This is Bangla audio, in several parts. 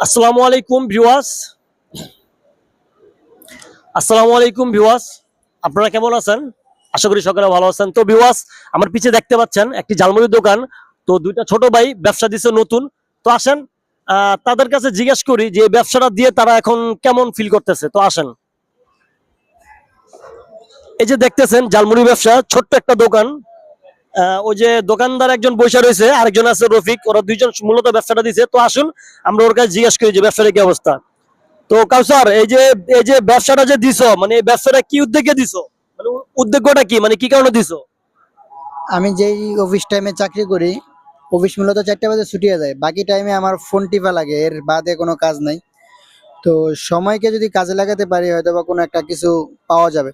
আসসালামু আলাইকুম ভিউয়ার্স। আসসালামু আলাইকুম ভিউয়ার্স, আপনারা কেমন আছেন? আশা করি সকলে ভালো আছেন। তো ভিউয়ার্স, আমার পিছে দেখতে পাচ্ছেন একটি ঝালমুড়ির দোকান। তো দুইটা ছোট ভাই ব্যবসা দিচ্ছে নতুন। তো আসেন তাদের কাছে জিজ্ঞেস করি যে এই ব্যবসাটা দিয়ে তারা এখন কেমন ফিল করতেছে। তো আসেন, এই যে দেখতেছেন ঝালমুড়ি ব্যবসা, ছোট্ট একটা দোকান। ওই যে দোকানদার একজন বসে রয়েছে, আরেকজন আছে রফিক, ওরা দুইজন মূলত ব্যবসাটা দিচ্ছে। তো আসুন আমরা ওর কাছে জিজ্ঞেস করি যে ব্যবসাটা কি অবস্থা। তো কাউসার, এই যে ব্যবসাটা যে দিছো, মানে এই ব্যবসাটা কি উদ্যোগে দিছো, মানে উদ্যোগটা কি, মানে কি কারণে দিছো? আমি যেই অফিস টাইমে চাকরি করি, অফিস মূলত 4টা বাজে ছুটি হয়ে যায়, বাকি টাইমে আমার ফোন টিপা লাগে, এর বাদে কোনো কাজ নাই। তো সময়কে যদি কাজে লাগাতে পারি হয়তো বা কোনো একটা কিছু পাওয়া যাবে।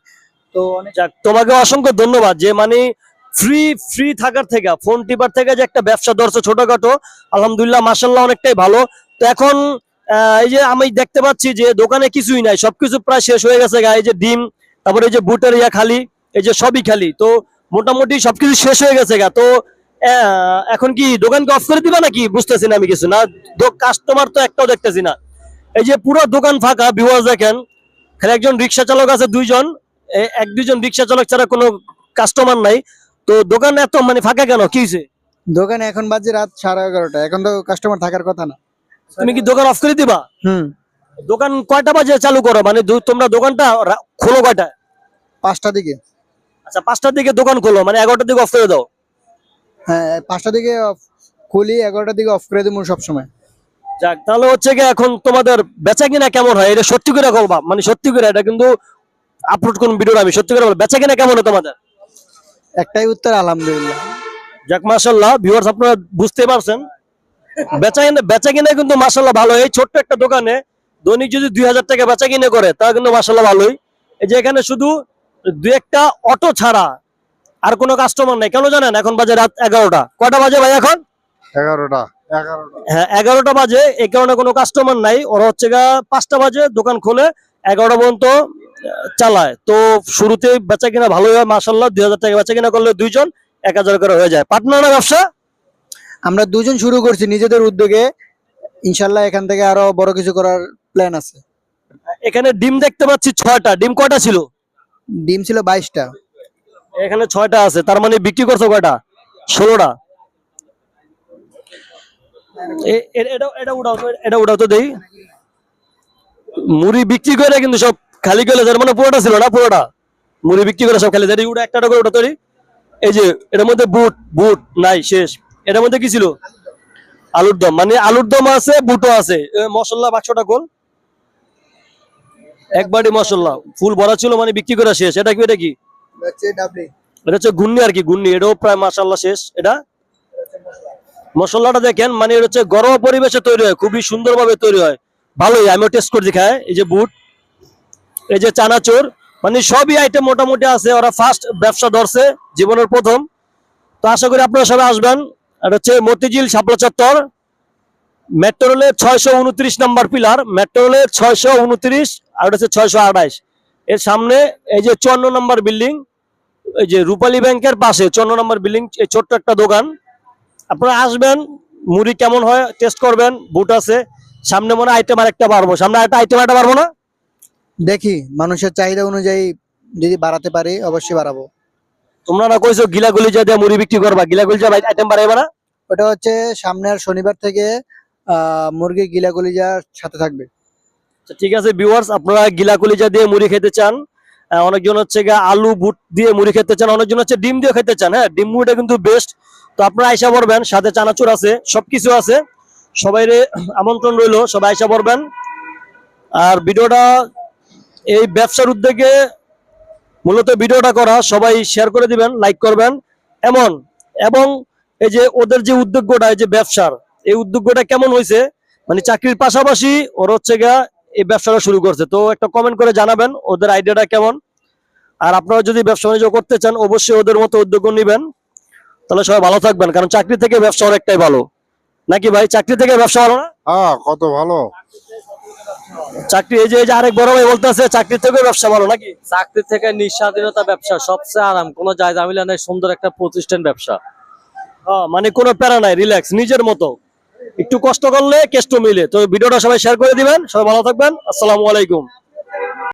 তো অনেক যাক, তোমাকে অসংখ্য ধন্যবাদ যে মানে ফ্রি ফ্রি থাকার থেকে, ফোন টিপার থেকে যে একটা ব্যবসা ধরছো ছোটখাটো, আলহামদুলিল্লাহ মাশাল্লাহ অনেকটাই ভালো। তো এখন এই যে আমি দেখতে পাচ্ছি যে দোকানে কিছুই নাই, সবকিছু প্রায় শেষ হয়ে গেছে গা। এই যে ডিম, তারপরে এই যে বুটের খালি, এই যে সবই খালি। তো মোটামুটি সবকিছু শেষ হয়ে গেছে গা। তো এখন কি দোকানকে অফ করে দিবা নাকি, বুঝতেছি না আমি কিছু না। কাস্টমার তো একটাও দেখতেছি না। এই যে পুরো দোকান ফাঁকা, ভিউয়ার্স দেখেন, খালি একজন রিক্সা চালক আছে, দুইজন, এক দুইজন রিক্সা চালক ছাড়া কোনো কাস্টমার নাই। তো দোকান এত মানে ফাঁকা কেন, কি হয়েছে? দোকানে এখন বাজে রাত 11:30, এখন তো কাস্টমার থাকার কথা না। তুমি কি দোকান অফ করে দিবা? হুম। দোকান কয়টা বাজে চালু করো, মানে তোমরা দোকানটা খোলো কয়টা? 5টার দিকে। আচ্ছা, 5টার দিকে দোকান খোলো, মানে 11টার দিকে অফ করে দাও? হ্যাঁ, 5টার দিকে খুলি, 11টার দিকে অফ করে দেবো সবসময়। যাক, তাহলে হচ্ছে কি এখন তোমাদের বেচা কিনা কেমন হয়, এটা সত্যি করে বলবা, মানে সত্যি করে, এটা কিন্তু আপলোড কোন ভিডিও, আমি সত্যি করে বলবো, বেচা কিনা কেমন হয় তোমাদের? একটাই উত্তর, আলহামদুলিল্লাহ। যাক মাশাল্লাহ, ভিউয়ার্স আপনারা বুঝতে পারছেন, বেচা কিনা কিন্তু মাশাল্লাহ ভালো। এই ছোট্ট একটা দোকানে দৈনিক যদি 2000 টাকা বেচা কিনে করে, তা কিন্তু মাশাল্লাহ ভালোই। এই যে এখানে শুধু দুই একটা অটো ছাড়া আর কোনো কাস্টমার নেই। কেন জানেন? এখন বাজে রাত 11টা। কয়টা বাজে ভাই এখন? 11টা। হ্যাঁ, 11টা বাজে। এই কারণে কোনো কাস্টমার নাই। ওরা হচ্ছে গা 5টা বাজে দোকান খোলে, 11টা পর্যন্ত চালায়। তো শুরুতেই বেচা কিনা ভালোই হয় মাশাল্লাহ। 2000 টাকা বেচা কিনা করলে দুইজন 1000 করে হয়ে যায়। পার্টনার না ব্যবসা? আমরা দুজন শুরু করছি নিজেদের উদ্যোগে, ইনশাল্লাহ এখান থেকে আরো বড় কিছু করার প্ল্যান আছে। এখানে ডিম দেখতে পাচ্ছি 6টা। ডিম কয়টা ছিল? ডিম ছিল 22টা। এখানে 6টা আছে, তার মানে বিক্রি করছো কয়টা? 16টা। এটা উঠাও তো দেই। মুড়ি বিক্রি করে কিন্তু সব খালি করে, তার মানে পুরোটা ছিল না, পুরোটা মুড়ি বিক্রি করে সব খালি। উঠা একটা করে উঠা তৈরি। এই যে এটার মধ্যে বুট বুট নাই, শেষ। এটার মধ্যে কি ছিল? আলুর দম, মানে আলুর দম আছে, বুটও আছে। মশলা বাক্সটা গোল, একবারই মশলা ফুল ভরা ছিল, মানে বিক্রি করা শেষ। এটা কি, এটা কি? এটা হচ্ছে ঘুন্নি আর কি, ঘুন্নি। এটাও প্রায় মাশাল্লাহ শেষ। এটা মশলাটা দেখেন, মানে এটা হচ্ছে ঘরোয়া পরিবেশে তৈরি হয়, খুবই সুন্দরভাবে তৈরি হয়, ভালোই। আমিও টেস্ট করে দেখায়। এই যে বুট, এই যে চানাচুর, মানে সবই আইটেম মোটামুটি আছে। ওরা ফার্স্ট ব্যবসা ধরছে, জীবনের প্রথম। তো আশা করি আপনারা সবাই আসবেন। এটা হচ্ছে মতিঝিল শাপলা চত্বর, মেট্রো রেলের 629 নাম্বার পিলার, মেট্রো রেলের 629, আর এটা হচ্ছে 628। এর সামনে এই যে 54 নাম্বার বিল্ডিং, এই যে রূপালী ব্যাংকের পাশে 54 নাম্বার বিল্ডিং, এই ছোট্ট একটা দোকান। আপনারা আসবেন, মুড়ি কেমন হয় টেস্ট করবেন। বুট আছে সামনে, মনে আইটেম আর একটা বাড়বো, সামনে একটা আইটেম একটা বাড়বো না? দেখি মানুষের চাহিদা অনুযায়ী যদি বাড়াতে পারি অবশ্যই বাড়াবো। তোমরা না কইছো গিলা গুলিজা দিয়ে মুড়ি বিক্রি করবা, গিলা গুলিজা আইটেম বাড়াইবা না? ওটা হচ্ছে সামনের শনিবার থেকে মুরগি গিলা কলিজার সাথে থাকবে। আচ্ছা, ঠিক আছে ভিউয়ার্স, আপনারা গিলা কলিজা দিয়ে মুড়ি খেতে চান, অনেকজন হচ্ছে গিয়ে আলু বুট দিয়ে মুড়ি খেতে চান, অনেকজন হচ্ছে ডিম দিয়ে খেতে চান। হ্যাঁ, ডিম মুড়িটা কিন্তু বেস্ট। তো আপনারা আইসা পড়বেন, সাথে চানাচুর আছে, সবকিছু আছে। সবাই আমন্ত্রণ রইলো, সবাই আইসা পড়বেন। আর ভিডিওটা এই ব্যবসার উদ্যোগে মূলত ভিডিওটা করা, সবাই শেয়ার করে দিবেন, লাইক করবেন। এমন এবং এই যে ওদের যে উদ্যোগটা, এই যে ব্যবসার এই উদ্যোগটা কেমন হয়েছে, মানে চাকরির পাশাপাশি ওর হচ্ছে গা এই ব্যবসাটা শুরু করছে। তো একটা কমেন্ট করে জানাবেন ওদের আইডিয়াটা কেমন। আর আপনারা যদি ব্যবসা বাণিজ্য করতে চান, অবশ্যই ওদের মতো উদ্যোগ নেবেন। তাহলে সবাই ভালো থাকবেন, কারণ চাকরি থেকে ব্যবসা অনেকটাই ভালো। নাকি ভাই, চাকরি থেকে ব্যবসা ভালো না? হ্যাঁ, কত ভালো। চাকরি, এই যে আরেক বড় ভাই বলতেছে চাকরি থেকে ব্যবসা ভালো নাকি? চাকরি থেকে নিঃস্বাধীনতা ব্যবসা সবচেয়ে আরাম, কোনো যায় ঝামেলা নেই, সুন্দর একটা প্রতিষ্ঠান ব্যবসা। মানে কোনো প্যারা নাই, রিল্যাক্স, নিজের মতো। একটু কষ্ট করলে কেষ্ট মিলে। তো ভিডিওটা সবাই শেয়ার করে দিবেন। সবাই ভালো থাকবেন। আসসালামু আলাইকুম।